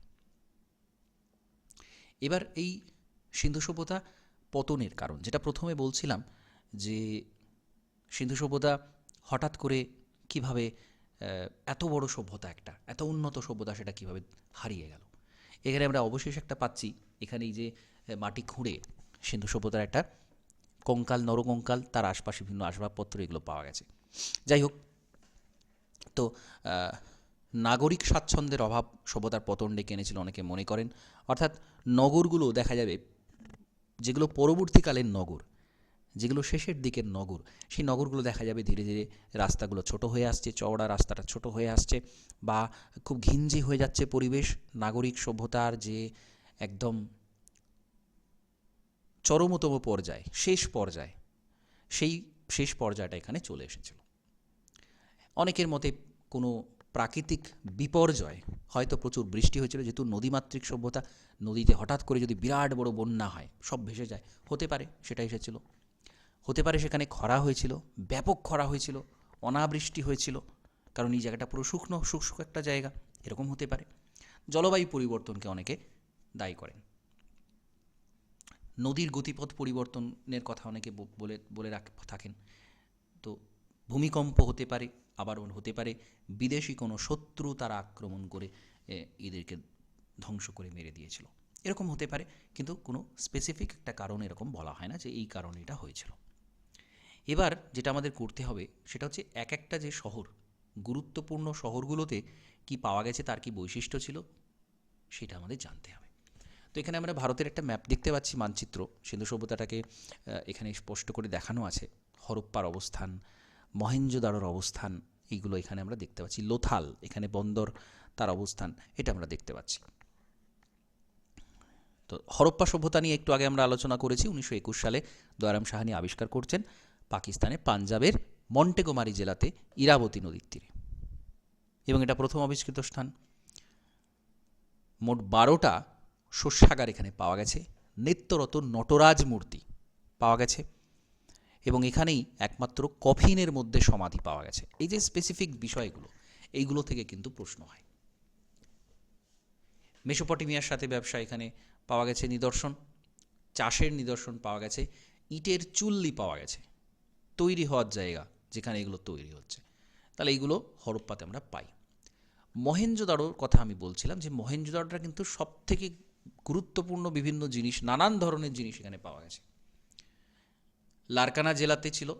এবার এই সিন্ধু সভ্যতা পতনের কারণ, যেটা প্রথমে বলছিলাম, যে সিন্ধু সভ্যতা হঠাৎ করে কিভাবে এত বড় সভ্যতা, একটা এত উন্নত সভ্যতা, সেটা কিভাবে হারিয়ে গেল। এখানে আমরা অবশেষ একটা পাচ্ছি। এখানে এই যে মাটি খুঁড়ে সিন্ধু সভ্যতার একটা কঙ্কাল, নরকঙ্কাল, তার আশপাশে বিভিন্ন আসবাবপত্র এগুলো পাওয়া গেছে। যাই হোক, তো নাগরিক স্বাচ্ছন্দ্যের অভাব সভ্যতার পতন ডেকে এনেছিল অনেকে মনে করেন। অর্থাৎ নগরগুলো দেখা যাবে, যেগুলো পরবর্তীকালের নগর, যেগুলো শেষের দিকের নগর, সেই নগরগুলো দেখা যাবে ধীরে ধীরে রাস্তাগুলো ছোট হয়ে আসছে, চওড়া রাস্তাটা ছোট হয়ে আসছে, বা খুব ঘিঞ্জি হয়ে যাচ্ছে পরিবেশ। নাগরিক সভ্যতার যে একদম চরমতম পর্যায়, সেই শেষ পর্যায়টা এখানে চলে এসেছিল। অনেকের মতে কোনো প্রাকৃতিক বিপর্যয়, হয়তো প্রচুর বৃষ্টি হয়েছিল, যেহেতু নদীমাতৃক সভ্যতা, নদীতে হঠাৎ করে যদি বিরাট বড় বন্যা হয়, সব ভেসে যায়, হতে পারে সেটা এসেছিল। হতে পারে সেখানে খরা হয়েছিল, ব্যাপক খরা হয়েছিল, অনাবৃষ্টি হয়েছিল, কারণ এই জায়গাটা পুরো শুকনো শুষ্ক একটা জায়গা, এরকম হতে পারে। জলবায়ু পরিবর্তনকে অনেকে দায়ী করেন। নদীর গতিপথ পরিবর্তনের কথা অনেকে বলে বলে থাকেন। তো ভূমিকম্প হতে পারে, আবার হতে পারে বিদেশি কোনো শত্রু তারা আক্রমণ করে এদেরকে ধ্বংস করে মেরে দিয়েছিল, এরকম হতে পারে। কিন্তু কোনো স্পেসিফিক একটা কারণ এরকম বলা হয় না যে এই কারণে এটা হয়েছিল। এবার যেটা আমাদের করতে হবে সেটা হচ্ছে এক একটা যে শহর, গুরুত্বপূর্ণ শহরগুলোতে কি পাওয়া গেছে, তার কি বৈশিষ্ট্য ছিল, সেটা আমাদের জানতে হবে। তো এখানে আমরা ভারতের একটা ম্যাপ দেখতে পাচ্ছি, মানচিত্র। সিন্ধু সভ্যতাটাকে এখানে স্পষ্ট করে দেখানো আছে। হরপ্পার অবস্থান, মহেঞ্জোদারোর অবস্থান, এইগুলো এখানে আমরা দেখতে পাচ্ছি। লোথাল, এখানে বন্দর, তার অবস্থান, এটা আমরা দেখতে পাচ্ছি। তো হরপ্পা সভ্যতা নিয়ে একটু আগে আমরা আলোচনা করেছি। 1921 সালে দয়ারাম সাহানি আবিষ্কার করছেন পাকিস্তানে পাঞ্জাবের মন্টেগোমারি জেলাতে ইরাবতী নদীর তীরে, এবং এটা প্রথম আবিষ্কৃত স্থান। মোট 12টা শস্যাগার এখানে পাওয়া গেছে, নিত্যরত নটরাজ মূর্তি পাওয়া গেছে, এবং এখানেই একমাত্র কফিনের মধ্যে সমাধি পাওয়া গেছে। এই যে স্পেসিফিক বিষয়গুলো, এইগুলো থেকে কিন্তু প্রশ্ন হয়। মেসোপটেমিয়ার সাথে ব্যবসা এখানে পাওয়া গেছে নিদর্শন, চাষের নিদর্শন পাওয়া গেছে, ইটের চুল্লি পাওয়া গেছে, তৈরি হওয়ার জায়গা যেখানে এগুলো তৈরি হচ্ছে। তাহলে এইগুলো হরপ্পাতে আমরা পাই। মহেঞ্জোদারোর কথা আমি বলছিলাম যে মহেঞ্জোদারোটা কিন্তু সবথেকে গুরুত্বপূর্ণ বিভিন্ন জিনিস, নানান ধরনের জিনিস এখানে পাওয়া গেছে। লারকানা জেলাতে ছিল,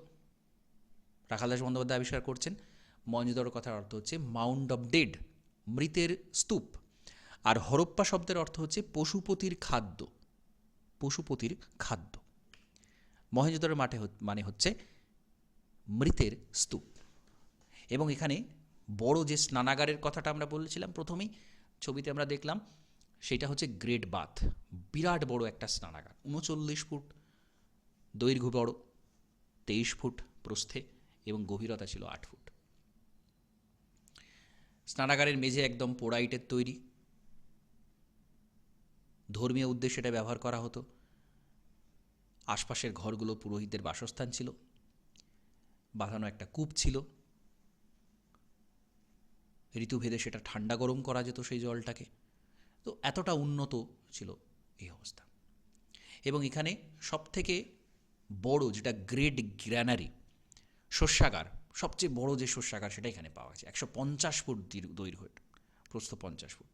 রাখালদাস বন্দ্যোপাধ্যায় আবিষ্কার করছেন। মহেঞ্জোদারোর কথার অর্থ হচ্ছে মাউন্ড অফ ডেড, মৃতের স্তূপ। আর হরপ্পা শব্দের অর্থ হচ্ছে পশুপতির খাদ্য, পশুপতির খাদ্য। মহেঞ্জোদারোর মানে হচ্ছে মৃতের স্তূপ। এবং এখানে বড় যে স্নানাগারের কথাটা আমরা বলেছিলাম প্রথমেই, ছবিতে আমরা দেখলাম, সেটা হচ্ছে গ্রেট বাথ, বিরাট বড় একটা স্নানাগার, 39 ফুট দৈর্ঘ্য বড়, 23 ফুট প্রস্থে, এবং গভীরতা ছিল 8 ফুট। স্নানাগারের মেঝে একদম পোড়াইটের তৈরি, ধর্মীয় উদ্দেশ্যে এটা ব্যবহার করা হতো। আশপাশের ঘরগুলো পুরোহিতদের বাসস্থান ছিল, বাঁধানো একটা কূপ ছিল, ঋতুভেদে সেটা ঠান্ডা গরম করা যেত সেই জলটাকে। তো এতটা উন্নত ছিল এই অবস্থা। এবং এখানে সবথেকে বড় যেটা গ্রেট গ্র্যানারি, শস্যাগার, সবচেয়ে বড় যে শস্যাগার সেটা এখানে পাওয়া গেছে, 150 ফুট দৈর্ঘ্য, প্রস্থ 50 ফুট।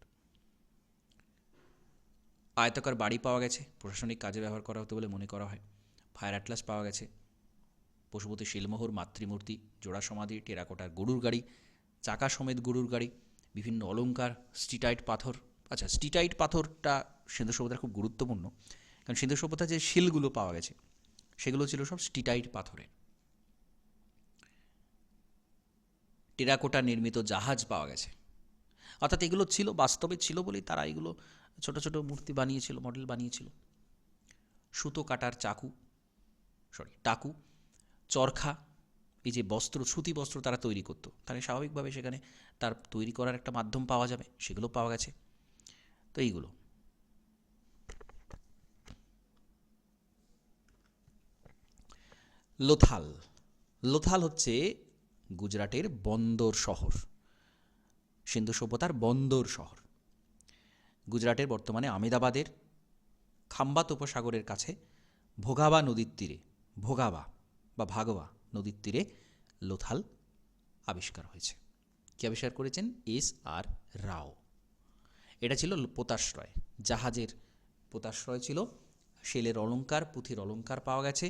আয়তাকার বাড়ি পাওয়া গেছে, প্রশাসনিক কাজে ব্যবহার করা হতো বলে মনে করা হয়। ফায়ার অ্যাটলাস পাওয়া গেছে, পশুপতি শিলমোহর, মাতৃমূর্তি, জোড়া সমাধি, টেরাকোটার গরুর গাড়ি, চাকা সমেত গরুর গাড়ি, বিভিন্ন অলংকার, স্টিটাইট পাথর। আচ্ছা, স্টিটাইট পাথরটা সিন্ধু সভ্যতার খুব গুরুত্বপূর্ণ, কারণ সিন্ধু সভ্যতার যে শিলগুলো পাওয়া গেছে সেগুলো ছিল সব স্টিটাইট পাথরের। টেরাকোটা নির্মিত জাহাজ পাওয়া গেছে, অর্থাৎ এগুলো ছিল, বাস্তবে ছিল বলেই তারা এগুলো ছোট ছোট মূর্তি বানিয়েছিল, মডেল বানিয়েছিল। সুতো কাটার টাকু, চরখা, এই যে বস্ত্র, সুতি বস্ত্র তারা তৈরি করতো, তাহলে স্বাভাবিকভাবে সেখানে তার তৈরি করার একটা মাধ্যম পাওয়া যাবে, সেগুলো পাওয়া গেছে। তো এইগুলো লোথাল। লোথাল হচ্ছে গুজরাটের বন্দর শহর, সিন্ধু সভ্যতার বন্দর শহর। গুজরাটের বর্তমানে আমেদাবাদের খাম্বাত উপসাগরের কাছে ভোগাবা নদীর তীরে, ভোগাবা বা ভাগবা নদীর তীরে লোথাল আবিষ্কার হয়েছে। কি আবিষ্কার করেছেন? SR রাও। এটা ছিল পোতাশ্রয়, জাহাজের পোতাশ্রয় ছিল। শেলের অলঙ্কার, পুঁথির অলঙ্কার পাওয়া গেছে,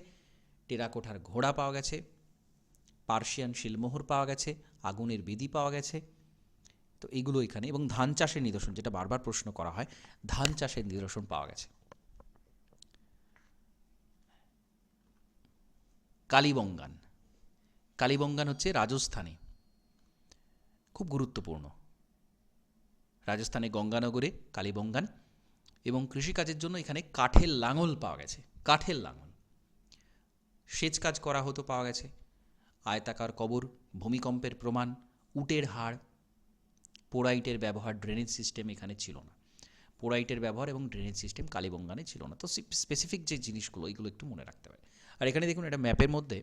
টেরাকোঠার ঘোড়া পাওয়া গেছে, পার্সিয়ান শিলমোহর পাওয়া গেছে, আগুনের বেদি পাওয়া গেছে। তো এইগুলো এখানে, এবং ধান চাষের নিদর্শন, যেটা বারবার প্রশ্ন করা হয়, ধান চাষের নিদর্শন পাওয়া গেছে। কালীবঙ্গান, কালীবঙ্গান হচ্ছে রাজস্থানে, খুব গুরুত্বপূর্ণ। রাজস্থানে গঙ্গানগরে কালীবঙ্গান, এবং কৃষিকাজের জন্য এখানে কাঠের লাঙল পাওয়া গেছে, কাঠের লাঙল। সেচ কাজ করা হতো পাওয়া গেছে। আয়তাকার কবর, ভূমিকম্পের প্রমাণ, উটের হাড়। পোড়াইটের ব্যবহার, ড্রেনেজ সিস্টেম এখানে ছিল না। পোড়াইটের ব্যবহার এবং ড্রেনেজ সিস্টেম কালীবঙ্গানে ছিল না। তো স্পেসিফিক যে জিনিসগুলো, এইগুলো একটু মনে রাখতে হবে। আর এখানে দেখুন এটা ম্যাপের মধ্যে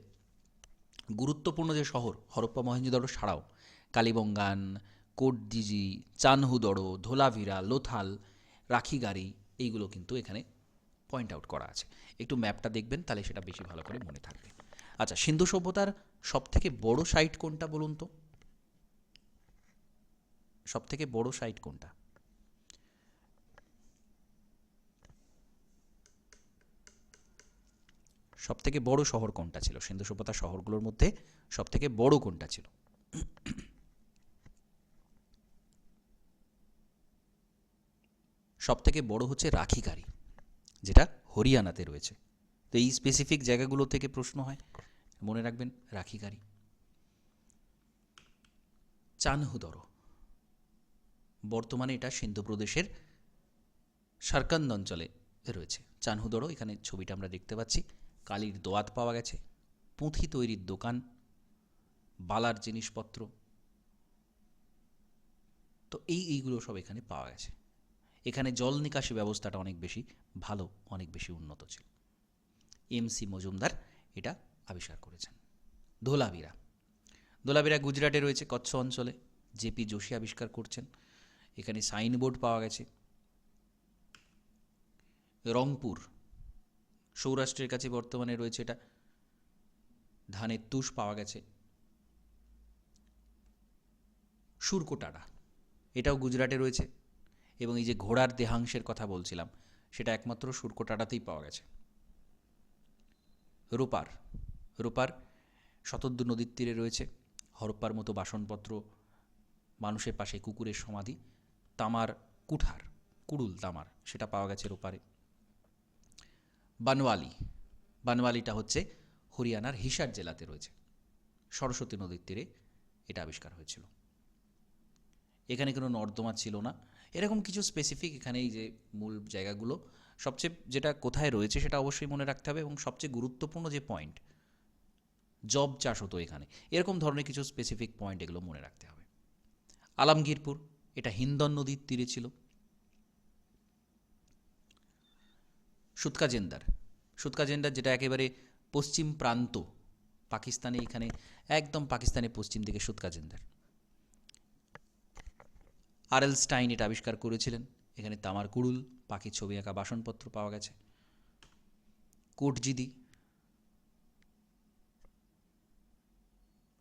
গুরুত্বপূর্ণ যে শহর হরপ্পা মহেঞ্জোদারো ছাড়াও কালীবঙ্গান, কোটডিজি, চানহুদড়ো, ধোলাভিরা, লোথাল, রাখিগাড়ি এইগুলো কিন্তু এখানে পয়েন্ট আউট করা আছে। একটু ম্যাপটা দেখবেন, তাহলে সেটা বেশি ভালো করে মনে থাকবে। আচ্ছা, সিন্ধু সভ্যতার সবথেকে বড় সাইট কোনটা বলুন তো? সবথেকে বড় সাইট কোনটা? সবথেকে বড় শহর কোনটা ছিল সিন্ধু সভ্যতার শহরগুলোর মধ্যে? সবথেকে বড় কোনটা ছিল? সবথেকে বড় হচ্ছে রাখিগাড়ি, যেটা হরিয়ানাতে রয়েছে। তো এই স্পেসিফিক জায়গাগুলো থেকে প্রশ্ন হয়, মনে রাখবেন রাখিগাড়ি। চানহুদড়ো, বর্তমানে এটা সিন্ধু প্রদেশের সারকান্দ অঞ্চলে রয়েছে। চানহুদড়ো, এখানে ছবিটা আমরা দেখতে পাচ্ছি। কালির দোয়াত পাওয়া গেছে, পুঁথি তৈরির দোকান, বালার জিনিসপত্র, তো এইগুলো সব এখানে পাওয়া গেছে। এখানে জল নিকাশি ব্যবস্থাটা অনেক বেশি ভালো, অনেক বেশি উন্নত ছিল। এমসি মজুমদার এটা আবিষ্কার করেছেন। ধোলাভিরা, ধোলাভিরা গুজরাটে রয়েছে, কচ্ছ অঞ্চলে। জেপি যোশী আবিষ্কার করছেন। এখানে সাইনবোর্ড পাওয়া গেছে। রংপুর, সৌরাষ্ট্রের কাছে বর্তমানে রয়েছে এটা। ধানের তুষ পাওয়া গেছে। সুরকোটাডা, এটাও গুজরাটে রয়েছে, এবং এই যে ঘোড়ার দেহাংশের কথা বলছিলাম, সেটা একমাত্র সুরকোটাডাতেই পাওয়া গেছে। রূপার, রূপার শতদ্রু নদীর তীরে রয়েছে। হরপ্পার মতো বাসনপত্র, মানুষের পাশে কুকুরের সমাধি, তামার কুঠার, কুড়ুল তামার, সেটা পাওয়া গেছে রূপারে। বানওয়ালি, বানওয়ালিটা হচ্ছে হরিয়ানার হিসার জেলাতে রয়েছে, সরস্বতী নদীর তীরে এটা আবিষ্কার হয়েছিল। এখানে কোনো নর্দমা ছিল না। এরকম কিছু স্পেসিফিক এখানে এই যে মূল জায়গাগুলো, সবচেয়ে যেটা কোথায় রয়েছে সেটা অবশ্যই মনে রাখতে হবে, এবং সবচেয়ে গুরুত্বপূর্ণ যে পয়েন্ট, জব চাষ হতো এখানে, এরকম ধরনের কিছু স্পেসিফিক পয়েন্ট এগুলো মনে রাখতে হবে। আলমগীরপুর, এটা হিন্দন নদীর তীরে ছিল। সুতকাজেন্দার, সুতকাজেন্দার যেটা একেবারে পশ্চিম প্রান্ত পাকিস্তানে, এখানে একদম পাকিস্তানের পশ্চিম দিকে সুতকাজেন্দার। আরএল স্টাইন এটা আবিষ্কার করেছিলেন। এখানে তামার কুড়ুল, পাখির ছবি আঁকা বাসনপত্র পাওয়া গেছে। কোটজিদি,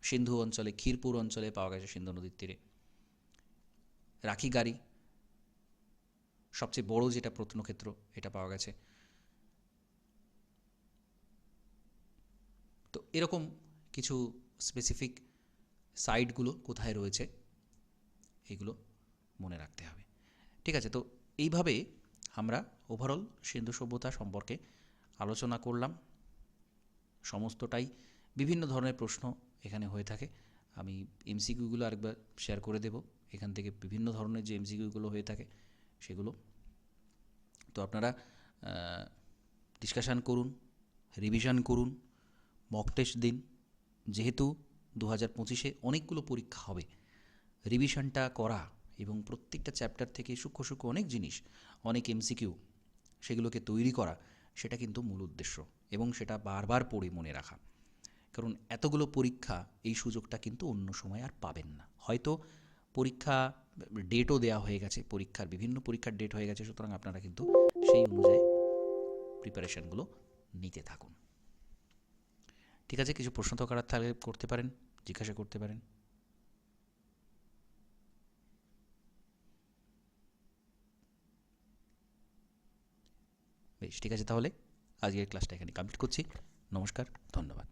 সিন্ধু অঞ্চলে, ক্ষীরপুর অঞ্চলে পাওয়া গেছে, সিন্ধু নদীর তীরে। রাখিগাড়ি, সবচেয়ে বড় যেটা প্রত্নক্ষেত্র, এটা পাওয়া গেছে। তো এরকম কিছু স্পেসিফিক সাইটগুলো কোথায় রয়েছে এগুলো মনে রাখতে হবে। ঠিক আছে, তো এইভাবে আমরা ওভারঅল সিন্ধু সভ্যতা সম্পর্কে আলোচনা করলাম। সমস্তটাই বিভিন্ন ধরনের প্রশ্ন এখানে হয়ে থাকে। আমি এমসিকিউগুলো আরেকবার শেয়ার করে দেব। এখান থেকে বিভিন্ন ধরনের যে এমসিকিউগুলো হয়ে থাকে সেগুলো, তো আপনারা ডিসকাশান করুন, রিভিশন করুন, মক টেস্ট দিন। যেহেতু 2025-এ অনেকগুলো পরীক্ষা হবে, রিভিশনটা করা এবং প্রত্যেকটা চ্যাপ্টার থেকে সূক্ষ্ম সূক্ষ্ম অনেক জিনিস, অনেক এমসিকিউ, সেগুলোকে তৈরি করা, সেটা কিন্তু মূল উদ্দেশ্য, এবং সেটা বারবার পড়ে মনে রাখা। কারণ এতগুলো পরীক্ষা, এই সুযোগটা কিন্তু অন্য সময় আর পাবেন না। হয়তো পরীক্ষা ডেটও দেওয়া হয়ে গেছে, পরীক্ষার বিভিন্ন পরীক্ষার ডেট হয়ে গেছে, সুতরাং আপনারা কিন্তু সেই অনুযায়ী প্রিপারেশানগুলো নিতে থাকুন। ঠিক আছে, কিছু প্রশ্ন তো করার থাকলে করতে পারেন, জিজ্ঞাসা করতে পারেন। বেশ, ঠিক আছে, তাহলে আজকের ক্লাসটা এখানে কমপ্লিট করছি। নমস্কার, ধন্যবাদ।